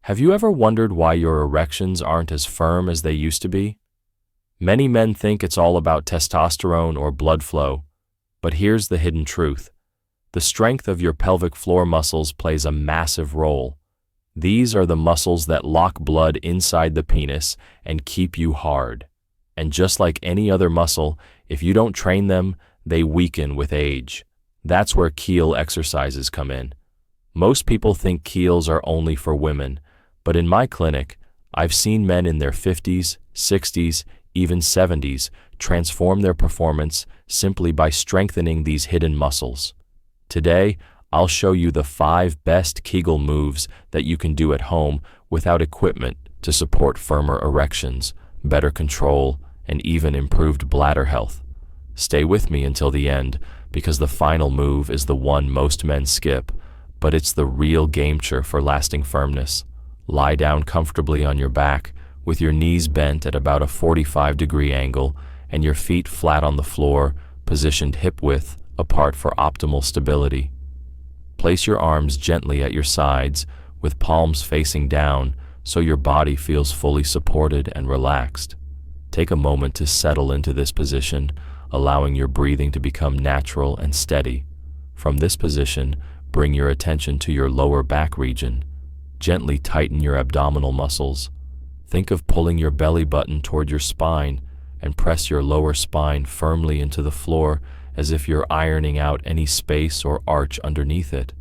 Have you ever wondered why your erections aren't as firm as they used to be? Many men think it's all about testosterone or blood flow, but here's the hidden truth. The strength of your pelvic floor muscles plays a massive role. These are the muscles that lock blood inside the penis and keep you hard. And just like any other muscle, if you don't train them, they weaken with age. That's where Kegel exercises come in. Most people think Kegels are only for women, but in my clinic, I've seen men in their 50s, 60s, even 70s transform their performance simply by strengthening these hidden muscles. Today, I'll show you the 5 best Kegel moves that you can do at home without equipment to support firmer erections, better control, and even improved bladder health. Stay with me until the end, because the final move is the one most men skip, but it's the real game changer for lasting firmness. Lie down comfortably on your back, with your knees bent at about a 45-degree angle and your feet flat on the floor, positioned hip-width apart for optimal stability. Place your arms gently at your sides, with palms facing down, so your body feels fully supported and relaxed. Take a moment to settle into this position, allowing your breathing to become natural and steady. From this position, bring your attention to your lower back region. Gently tighten your abdominal muscles. Think of pulling your belly button toward your spine and press your lower spine firmly into the floor as if you're ironing out any space or arch underneath it.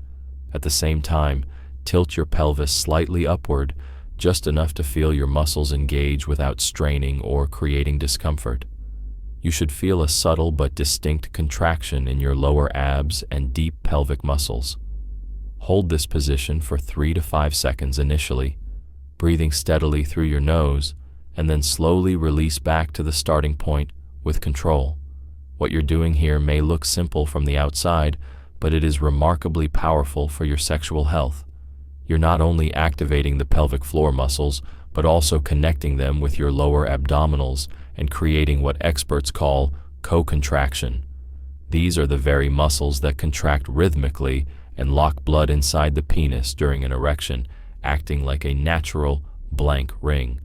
At the same time, tilt your pelvis slightly upward, just enough to feel your muscles engage without straining or creating discomfort. You should feel a subtle but distinct contraction in your lower abs and deep pelvic muscles. Hold this position for 3 to 5 seconds initially, breathing steadily through your nose, and then slowly release back to the starting point with control. What you're doing here may look simple from the outside, but it is remarkably powerful for your sexual health. You're not only activating the pelvic floor muscles, but also connecting them with your lower abdominals and creating what experts call co-contraction. These are the very muscles that contract rhythmically and lock blood inside the penis during an erection, acting like a natural blank ring.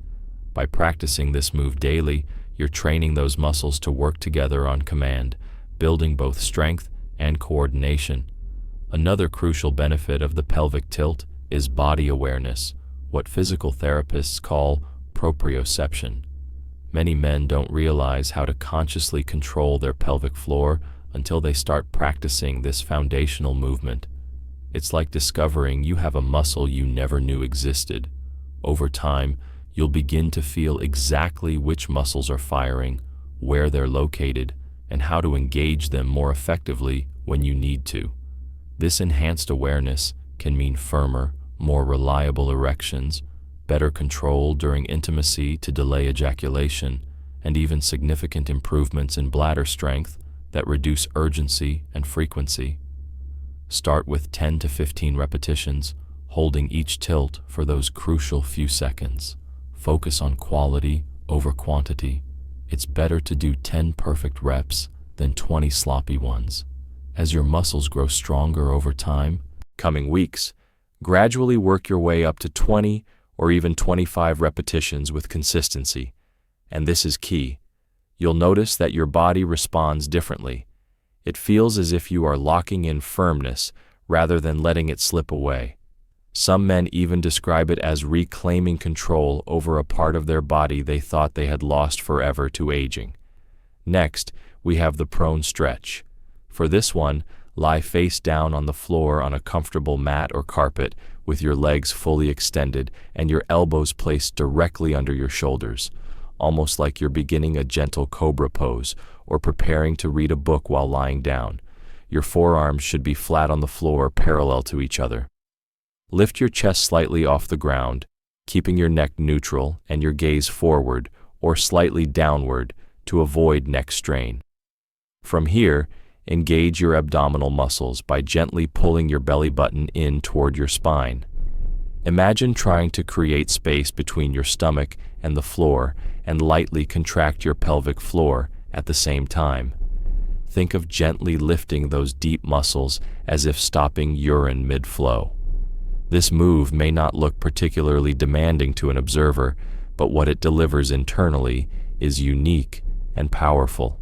By practicing this move daily, you're training those muscles to work together on command, building both strength and coordination. Another crucial benefit of the pelvic tilt is body awareness, what physical therapists call proprioception. Many men don't realize how to consciously control their pelvic floor until they start practicing this foundational movement. It's like discovering you have a muscle you never knew existed. Over time, you'll begin to feel exactly which muscles are firing, where they're located, and how to engage them more effectively when you need to. This enhanced awareness can mean firmer, more reliable erections, better control during intimacy to delay ejaculation, and even significant improvements in bladder strength that reduce urgency and frequency. Start with 10 to 15 repetitions, holding each tilt for those crucial few seconds. Focus on quality over quantity. It's better to do 10 perfect reps than 20 sloppy ones. As your muscles grow stronger over time, coming weeks, gradually work your way up to 20 or even 25 repetitions with consistency. And this is key. You'll notice that your body responds differently. It feels as if you are locking in firmness rather than letting it slip away. Some men even describe it as reclaiming control over a part of their body they thought they had lost forever to aging. Next, we have the prone stretch. For this one, lie face down on the floor on a comfortable mat or carpet with your legs fully extended and your elbows placed directly under your shoulders, almost like you're beginning a gentle cobra pose or preparing to read a book while lying down. Your forearms should be flat on the floor, parallel to each other. Lift your chest slightly off the ground, keeping your neck neutral and your gaze forward or slightly downward to avoid neck strain. From here, engage your abdominal muscles by gently pulling your belly button in toward your spine. Imagine trying to create space between your stomach and the floor and lightly contract your pelvic floor at the same time. Think of gently lifting those deep muscles as if stopping urine mid-flow. This move may not look particularly demanding to an observer, but what it delivers internally is unique and powerful.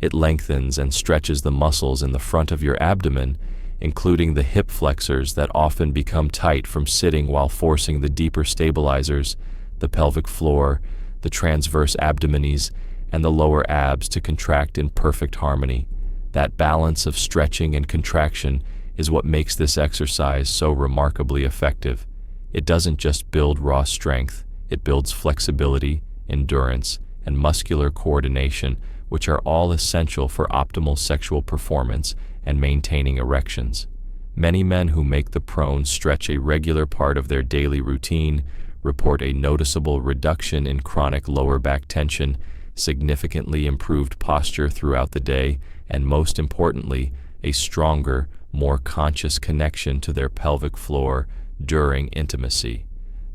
It lengthens and stretches the muscles in the front of your abdomen, including the hip flexors that often become tight from sitting, while forcing the deeper stabilizers, the pelvic floor, the transverse abdominis, and the lower abs to contract in perfect harmony. That balance of stretching and contraction is what makes this exercise so remarkably effective. It doesn't just build raw strength, it builds flexibility, endurance, and muscular coordination, which are all essential for optimal sexual performance and maintaining erections. Many men who make the prone stretch a regular part of their daily routine report a noticeable reduction in chronic lower back tension, significantly improved posture throughout the day, and most importantly, a stronger, more conscious connection to their pelvic floor during intimacy.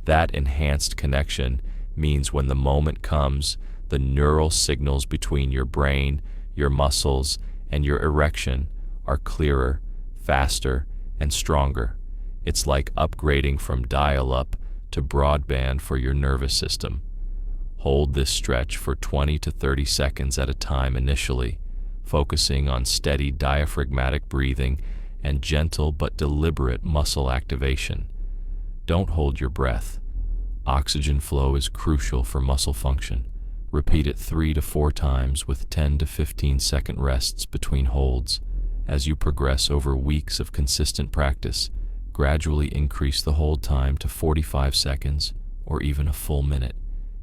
That enhanced connection means when the moment comes, the neural signals between your brain, your muscles, and your erection are clearer, faster, and stronger. It's like upgrading from dial-up to broadband for your nervous system. Hold this stretch for 20 to 30 seconds at a time initially, focusing on steady diaphragmatic breathing and gentle but deliberate muscle activation. Don't hold your breath. Oxygen flow is crucial for muscle function. Repeat it 3 to 4 times with 10 to 15 second rests between holds. As you progress over weeks of consistent practice, gradually increase the hold time to 45 seconds or even a full minute.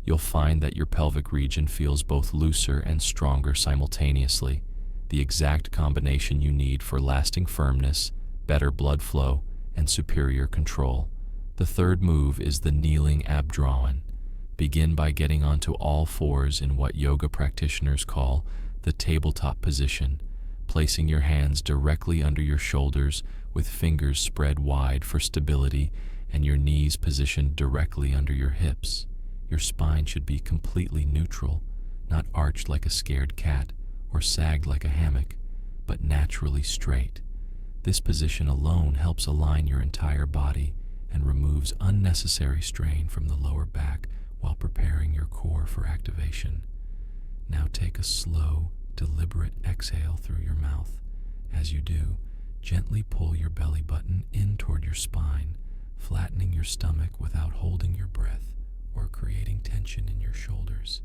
You'll find that your pelvic region feels both looser and stronger simultaneously, the exact combination you need for lasting firmness, better blood flow, and superior control. The third move is the kneeling abdrawn. Begin by getting onto all fours in what yoga practitioners call the tabletop position, placing your hands directly under your shoulders with fingers spread wide for stability and your knees positioned directly under your hips. Your spine should be completely neutral, not arched like a scared cat or sagged like a hammock, but naturally straight. This position alone helps align your entire body and removes unnecessary strain from the lower back while preparing your core for activation. Now take a slow, deliberate exhale through your mouth. As you do, gently pull your belly button in toward your spine, flattening your stomach without holding your breath or creating tension in your shoulders.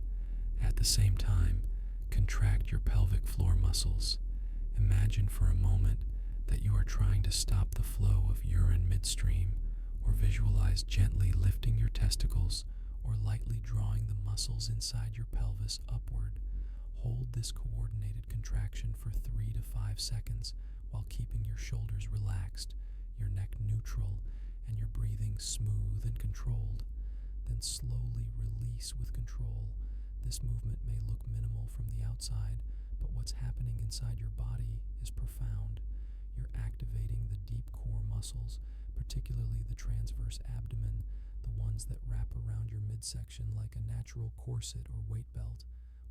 At the same time, contract your pelvic floor muscles. Imagine for a moment that you are trying to stop the flow of urine midstream, or visualize gently lifting your testicles or lightly drawing the muscles inside your pelvis upward. Hold this coordinated contraction for 3 to 5 seconds while keeping your shoulders relaxed, your neck neutral, and your breathing smooth and controlled. Then slowly release with control. This movement may look minimal from the outside, but what's happening inside your body is profound. You're activating the deep core muscles, particularly the transverse abdomen, the ones that wrap around your midsection like a natural corset or weight belt,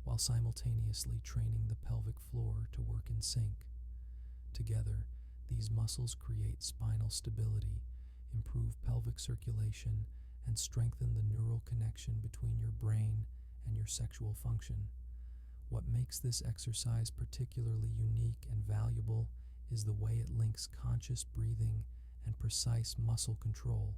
while simultaneously training the pelvic floor to work in sync. Together, these muscles create spinal stability, improve pelvic circulation, and strengthen the neural connection between your brain and your sexual function. What makes this exercise particularly unique and valuable is the way it links conscious breathing and precise muscle control.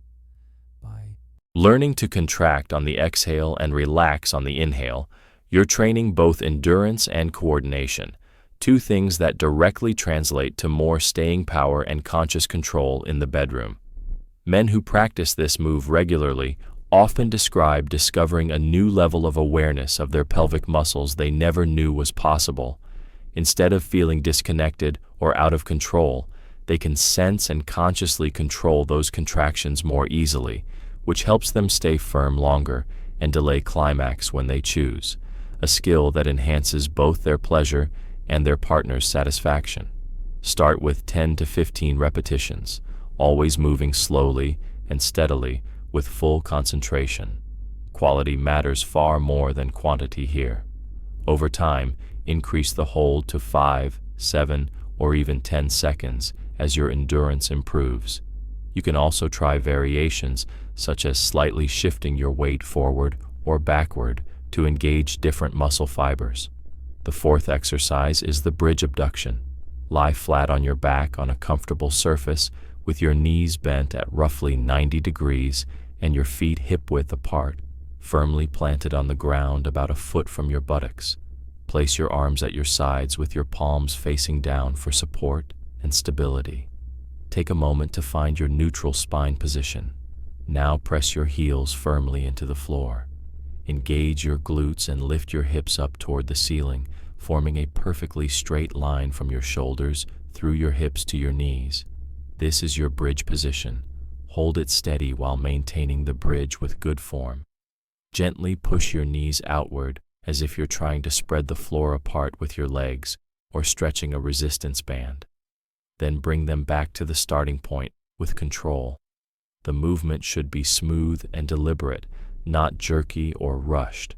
By learning to contract on the exhale and relax on the inhale, you're training both endurance and coordination, two things that directly translate to more staying power and conscious control in the bedroom. Men who practice this move regularly often describe discovering a new level of awareness of their pelvic muscles they never knew was possible. Instead of feeling disconnected or out of control, they can sense and consciously control those contractions more easily, which helps them stay firm longer and delay climax when they choose, a skill that enhances both their pleasure and their partner's satisfaction. Start with 10 to 15 repetitions, always moving slowly and steadily with full concentration. Quality matters far more than quantity here. Over time, increase the hold to 5, 7, or even 10 seconds as your endurance improves. You can also try variations, such as slightly shifting your weight forward or backward to engage different muscle fibers. The fourth exercise is the bridge abduction. Lie flat on your back on a comfortable surface with your knees bent at roughly 90 degrees and your feet hip-width apart, firmly planted on the ground about a foot from your buttocks. Place your arms at your sides with your palms facing down for support and stability. Take a moment to find your neutral spine position. Now press your heels firmly into the floor. Engage your glutes and lift your hips up toward the ceiling, forming a perfectly straight line from your shoulders through your hips to your knees. This is your bridge position. Hold it steady while maintaining the bridge with good form. Gently push your knees outward as if you're trying to spread the floor apart with your legs or stretching a resistance band. Then bring them back to the starting point with control. The movement should be smooth and deliberate, not jerky or rushed.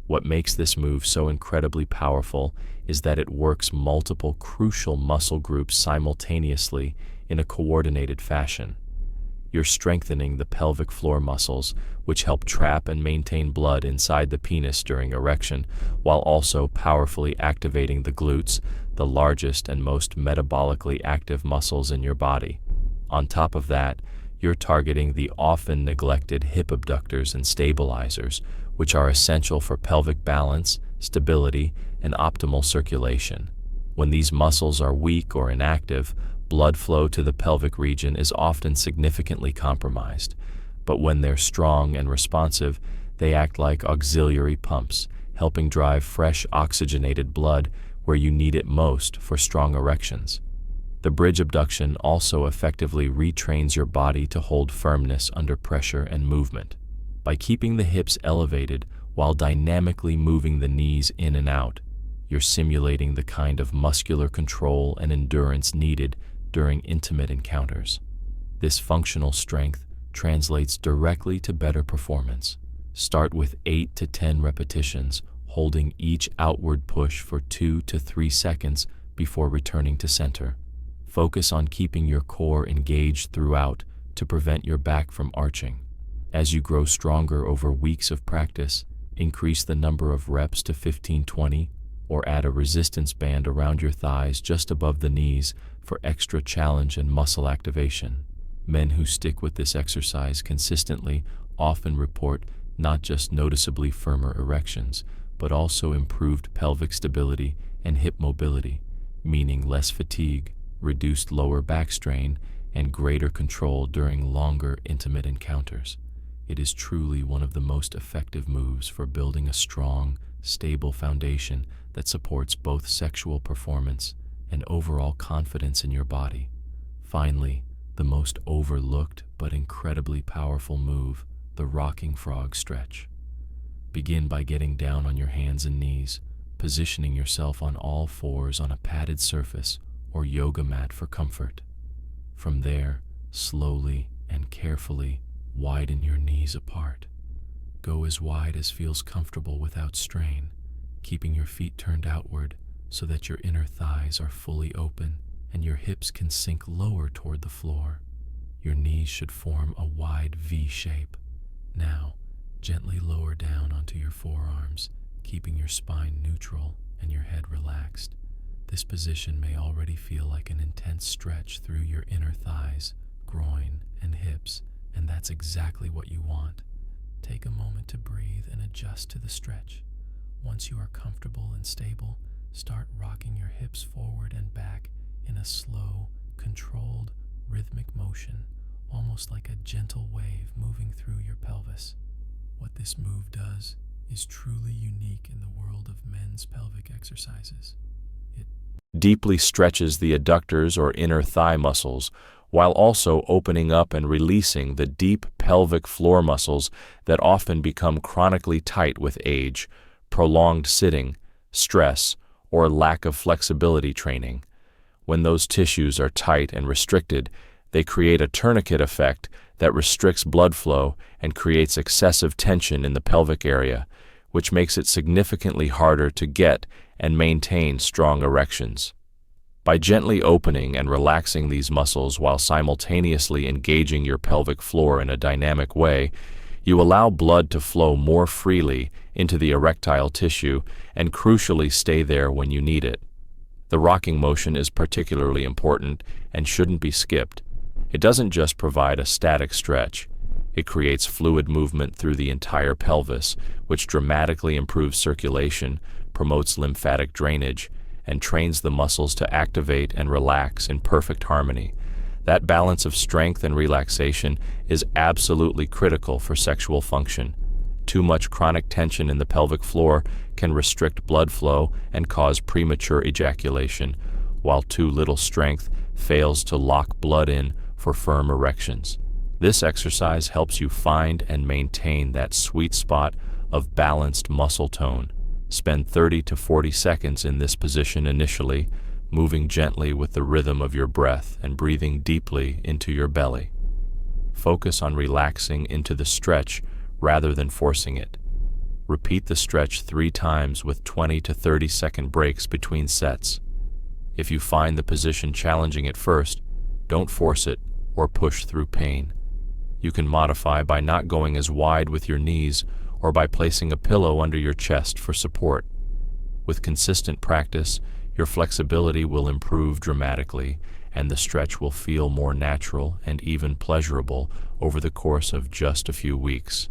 What makes this move so incredibly powerful is that it works multiple crucial muscle groups simultaneously in a coordinated fashion. You're strengthening the pelvic floor muscles, which help trap and maintain blood inside the penis during erection, while also powerfully activating the glutes, the largest and most metabolically active muscles in your body. On top of that, you're targeting the often neglected hip abductors and stabilizers, which are essential for pelvic balance, stability, and optimal circulation. When these muscles are weak or inactive, blood flow to the pelvic region is often significantly compromised. But when they're strong and responsive, they act like auxiliary pumps, helping drive fresh oxygenated blood where you need it most for strong erections. The bridge abduction also effectively retrains your body to hold firmness under pressure and movement. By keeping the hips elevated while dynamically moving the knees in and out, you're simulating the kind of muscular control and endurance needed during intimate encounters. This functional strength translates directly to better performance. Start with 8 to 10 repetitions, holding each outward push for 2 to 3 seconds before returning to center. Focus on keeping your core engaged throughout to prevent your back from arching. As you grow stronger over weeks of practice, increase the number of reps to 15-20 or add a resistance band around your thighs just above the knees for extra challenge and muscle activation. Men who stick with this exercise consistently often report not just noticeably firmer erections, but also improved pelvic stability and hip mobility, meaning less fatigue, reduced lower back strain, and greater control during longer, intimate encounters. It is truly one of the most effective moves for building a strong, stable foundation that supports both sexual performance and overall confidence in your body. Finally, the most overlooked but incredibly powerful move, the rocking frog stretch. Begin by getting down on your hands and knees, positioning yourself on all fours on a padded surface or yoga mat for comfort. From there, slowly and carefully widen your knees apart. Go as wide as feels comfortable without strain, keeping your feet turned outward so that your inner thighs are fully open and your hips can sink lower toward the floor. Your knees should form a wide V shape. Now, gently lower down onto your forearms, keeping your spine neutral and your head relaxed. This position may already feel like an intense stretch through your inner thighs, groin, and hips, and that's exactly what you want. Take a moment to breathe and adjust to the stretch. Once you are comfortable and stable, start rocking your hips forward and back in a slow, controlled, rhythmic motion, almost like a gentle wave moving through your pelvis. What this move does is truly unique in the world of men's pelvic exercises. It deeply stretches the adductors or inner thigh muscles, while also opening up and releasing the deep pelvic floor muscles that often become chronically tight with age, prolonged sitting, stress, or lack of flexibility training. When those tissues are tight and restricted, they create a tourniquet effect that restricts blood flow and creates excessive tension in the pelvic area, which makes it significantly harder to get and maintain strong erections. By gently opening and relaxing these muscles while simultaneously engaging your pelvic floor in a dynamic way, you allow blood to flow more freely into the erectile tissue and crucially stay there when you need it. The rocking motion is particularly important and shouldn't be skipped. It doesn't just provide a static stretch. It creates fluid movement through the entire pelvis, which dramatically improves circulation, promotes lymphatic drainage, and trains the muscles to activate and relax in perfect harmony. That balance of strength and relaxation is absolutely critical for sexual function. Too much chronic tension in the pelvic floor can restrict blood flow and cause premature ejaculation, while too little strength fails to lock blood in for firm erections. This exercise helps you find and maintain that sweet spot of balanced muscle tone. Spend 30 to 40 seconds in this position initially, moving gently with the rhythm of your breath and breathing deeply into your belly. Focus on relaxing into the stretch rather than forcing it. Repeat the stretch 3 times with 20 to 30-second breaks between sets. If you find the position challenging at first, don't force it or push through pain. You can modify by not going as wide with your knees or by placing a pillow under your chest for support. With consistent practice, your flexibility will improve dramatically, and the stretch will feel more natural and even pleasurable over the course of just a few weeks.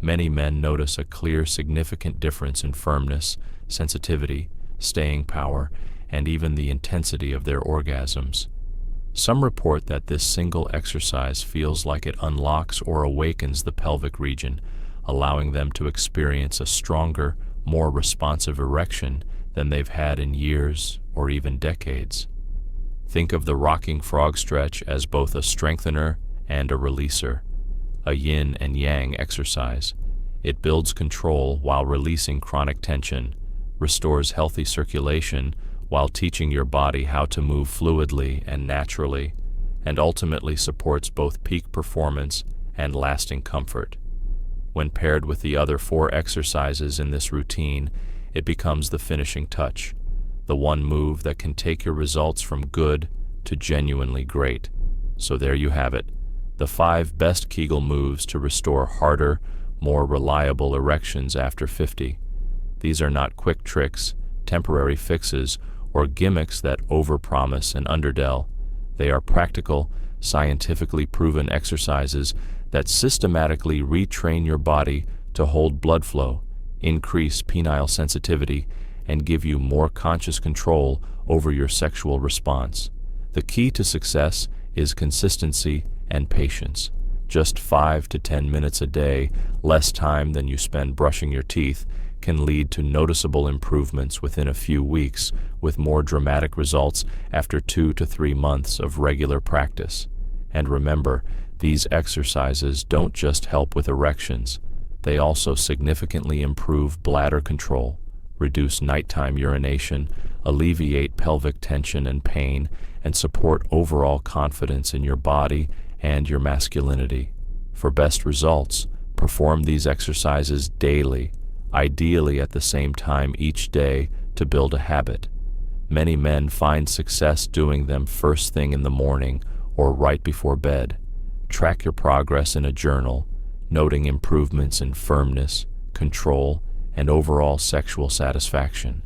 Many men notice a clear, significant difference in firmness, sensitivity, staying power, and even the intensity of their orgasms. Some report that this single exercise feels like it unlocks or awakens the pelvic region, allowing them to experience a stronger, more responsive erection than they've had in years or even decades. Think of the rocking frog stretch as both a strengthener and a releaser, a yin and yang exercise. It builds control while releasing chronic tension, restores healthy circulation while teaching your body how to move fluidly and naturally, and ultimately supports both peak performance and lasting comfort. When paired with the other 4 exercises in this routine, it becomes the finishing touch, the one move that can take your results from good to genuinely great. So there you have it, the 5 best Kegel moves to restore harder, more reliable erections after 50. These are not quick tricks, temporary fixes, or gimmicks that overpromise and underdell. They are practical, scientifically proven exercises that systematically retrain your body to hold blood flow, increase penile sensitivity, and give you more conscious control over your sexual response. The key to success is consistency and patience. Just 5 to 10 minutes a day, less time than you spend brushing your teeth, can lead to noticeable improvements within a few weeks, with more dramatic results after 2 to 3 months of regular practice. And remember, these exercises don't just help with erections. They also significantly improve bladder control, reduce nighttime urination, alleviate pelvic tension and pain, and support overall confidence in your body and your masculinity. For best results, perform these exercises daily, ideally at the same time each day, to build a habit. Many men find success doing them first thing in the morning or right before bed. Track your progress in a journal, noting improvements in firmness, control, and overall sexual satisfaction.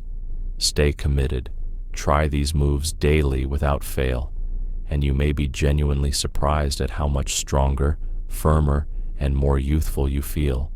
Stay committed. Try these moves daily without fail, and you may be genuinely surprised at how much stronger, firmer, and more youthful you feel.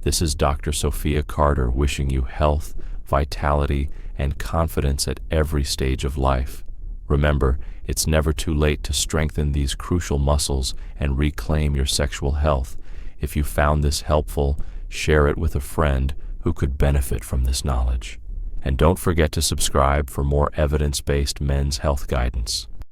This is Dr. Sophia Carter wishing you health, vitality, and confidence at every stage of life. Remember, it's never too late to strengthen these crucial muscles and reclaim your sexual health. If you found this helpful, share it with a friend who could benefit from this knowledge. And don't forget to subscribe for more evidence-based men's health guidance.